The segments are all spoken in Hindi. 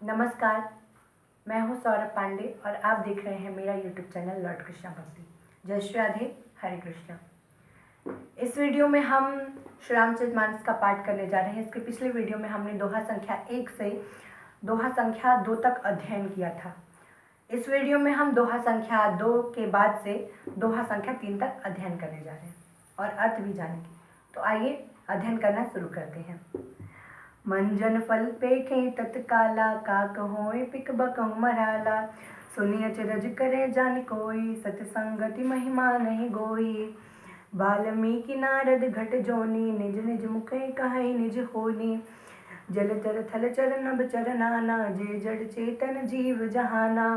नमस्कार, मैं हूं सौरभ पांडे और आप देख रहे हैं मेरा यूट्यूब चैनल लॉर्ड कृष्णा भक्ति। जय श्री राधे, हरे कृष्णा। इस वीडियो में हम श्री रामचरितमानस का पाठ करने जा रहे हैं। इसके पिछले वीडियो में हमने दोहा संख्या 1 से दोहा संख्या 2 तक अध्ययन किया था। इस वीडियो में हम दोहा संख्या 2 के बाद से दोहा संख्या 3 तक अध्ययन करने जा रहे हैं और अर्थ भी जानेंगे। तो आइए अध्ययन करना शुरू करते हैं। मंजन फल पेखे तत्काला, काक होए पिक बकहु मराला। सुनिय अचरज करे जान कोई, सतसंगति महिमा नहीं गोई। वाल्मीकि नारद घट जोनी, निज निज मुखे कहै निज होनी। जलचर थलचर नभ चर नाना, जे जड़ चेतन जीव जहाना।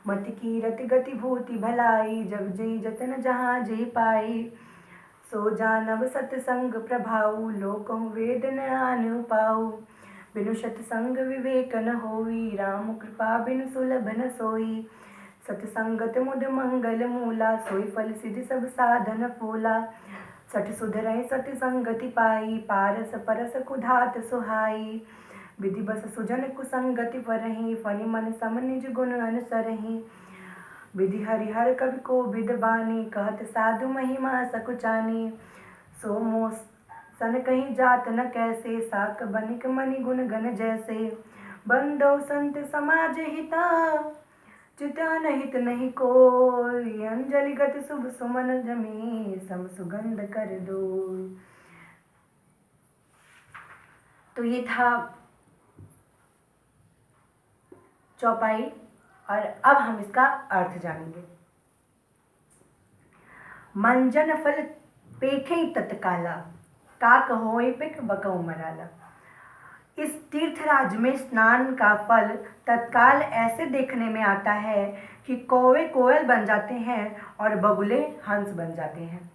मत कीरत गति भूति भलाई, जब जई जतन जहाँ जे पाई। सो जानव सतसंग प्रभाऊ, लोकहु वेद न आनु पाऊ। बिनु सतसंग विवेक न होई, राम कृपा बिनु सुलभ न सोई। सतसंगत मुद मंगल मूला, सोई फल सिद्धि सब साधन फूला। सठ सुधरै सतसंगति पाई, पारस परस कुधात सुहाई। विधि बस सुजन कुसंगति परहि, फनि मन सम निज गुण अनुसरहि। विधि हरिहर कवि को विद बानी, कहत साधु महिमा सकुचानी। सो मोह सन कहीं जात न कैसे, साक बनिक मनि गुण गण जैसे। बंदो संत समाज हिता, चिता हित नहीं कोई। अंजलि गत शुभ सुमन जमी, सम सुगंध कर दो। तो ये था चौपाई और अब हम इसका अर्थ जानेंगे। मंजन फल पेखे तत्काला, काक होए पिक बकहु मराला। इस तीर्थराज में स्नान का फल तत्काल ऐसे देखने में आता है कि कौवे कोयल बन जाते हैं और बगुले हंस बन जाते हैं।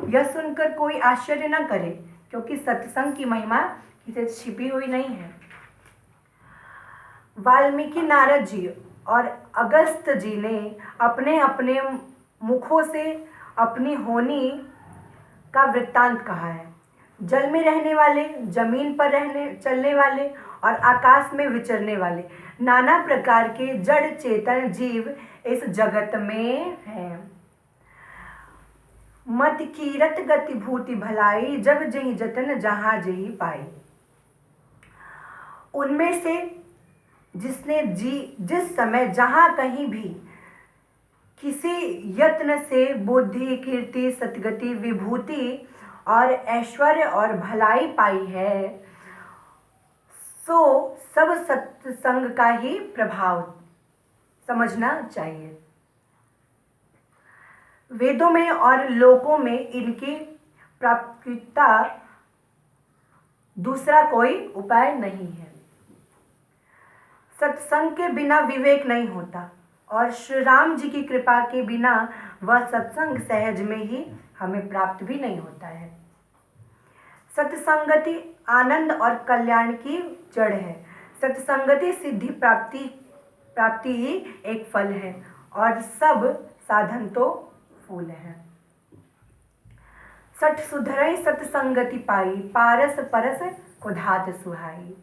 यह सुनकर कोई आश्चर्य न करे, क्योंकि सत्संग की महिमा किसी छिपी हुई नहीं है। वाल्मीकि नारद जी और अगस्त जी ने अपने अपने मुखों से अपनी होनी का वृत्तांत कहा है। जल में रहने वाले, जमीन पर चलने वाले और आकाश में विचरने वाले नाना प्रकार के जड़ चेतन जीव इस जगत में हैं। मत कीरत गति भूति भलाई, जब जही जतन जहाँ जही पाई। उनमें से जिसने जिस समय जहाँ कहीं भी किसी यत्न से बुद्धि, कीर्ति, सतगति, विभूति और ऐश्वर्य और भलाई पाई है, सो सब सत्संग का ही प्रभाव समझना चाहिए। वेदों में और लोकों में इनकी प्राप्तिता दूसरा कोई उपाय नहीं है। सत्संग के बिना विवेक नहीं होता और श्री राम जी की कृपा के बिना वह सत्संग सहज में ही हमें प्राप्त भी नहीं होता है। सत्संगति आनंद और कल्याण की जड़ है। सत्संगति सिद्धि प्राप्ति ही एक फल है और सब साधन तो फूल है। सठ सुधरै सत्संगति पाई, पारस परस कुधात सुहाई।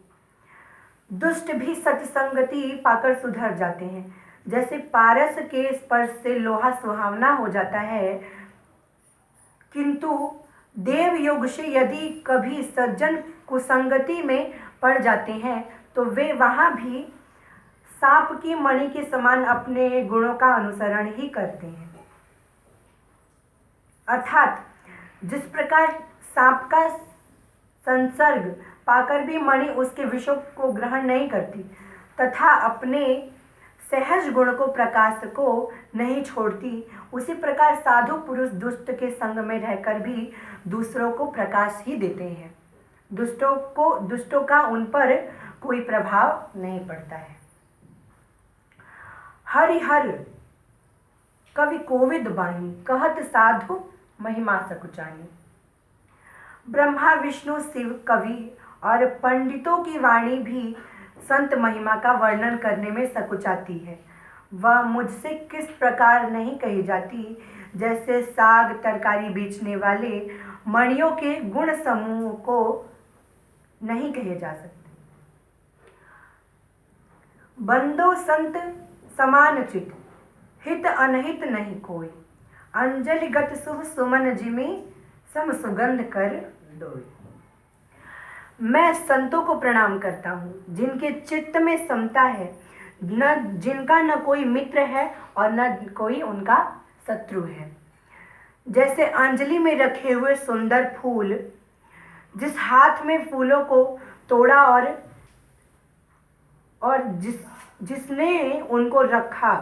दुष्ट भी सत्संगति पाकर सुधर जाते हैं। जैसे पारस के स्पर्श से लोहा सुहावना हो जाता है, किंतु देव योग से यदि कभी सज्जन कुसंगति में पड़ जाते हैं तो वे वहाँ भी सांप की मणि के समान अपने गुणों का अनुसरण ही करते हैं। अर्थात जिस प्रकार सांप का संसर्ग पाकर भी मणि उसके विषों को ग्रहण नहीं करती तथा अपने सहज गुण को, प्रकाश को नहीं छोड़ती, उसी प्रकार साधु पुरुष दुष्ट के संग में रहकर भी दूसरों को प्रकाश ही देते हैं। दुष्टों का उन पर कोई प्रभाव नहीं पड़ता है। हरिहर कवि कोविद बानी, कहत साधु महिमा सकुचानी। ब्रह्मा, विष्णु, शिव, कवि और पंडितों की वाणी भी संत महिमा का वर्णन करने में सकुचाती है। वह मुझसे किस प्रकार नहीं कही जाती, जैसे साग तरकारी बेचने वाले मणियों के गुण समूह को नहीं कहे जा सकते। बंदो संत समान चित, हित अनहित नहीं कोई। अंजलिगत शुभ सुमन जिमि, सम सुगंध कर दोई। मैं संतों को प्रणाम करता हूँ जिनके चित्त में समता है, न जिनका न कोई मित्र है और न कोई उनका शत्रु है। जैसे अंजलि में रखे हुए सुंदर फूल, जिस हाथ में फूलों को तोड़ा और जिसने उनको रखा,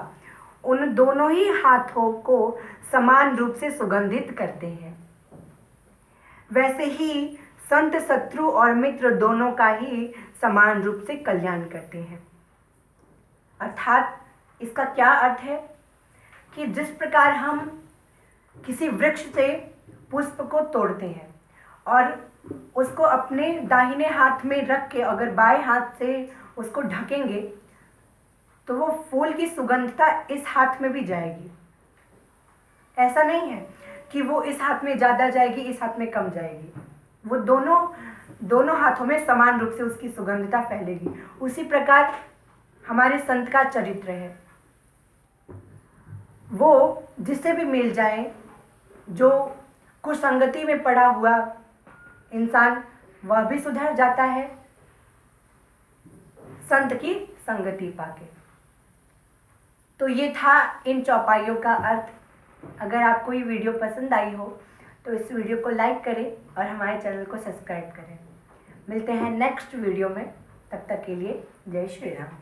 उन दोनों ही हाथों को समान रूप से सुगंधित करते हैं, वैसे ही संत शत्रु और मित्र दोनों का ही समान रूप से कल्याण करते हैं। अर्थात इसका क्या अर्थ है कि जिस प्रकार हम किसी वृक्ष से पुष्प को तोड़ते हैं और उसको अपने दाहिने हाथ में रख के अगर बाएं हाथ से उसको ढकेंगे तो वो फूल की सुगंधता इस हाथ में भी जाएगी। ऐसा नहीं है कि वो इस हाथ में ज़्यादा जाएगी, इस हाथ में कम जाएगी। वो दोनों हाथों में समान रूप से उसकी सुगंधता फैलेगी। उसी प्रकार हमारे संत का चरित्र है, वो जिससे भी मिल जाए, जो कुसंगति में पड़ा हुआ इंसान वह भी सुधर जाता है संत की संगति पाके। तो ये था इन चौपाइयों का अर्थ। अगर आपको ये वीडियो पसंद आई हो तो इस वीडियो को लाइक करें और हमारे चैनल को सब्सक्राइब करें। मिलते हैं नेक्स्ट वीडियो में, तब तक के लिए जय श्री राम।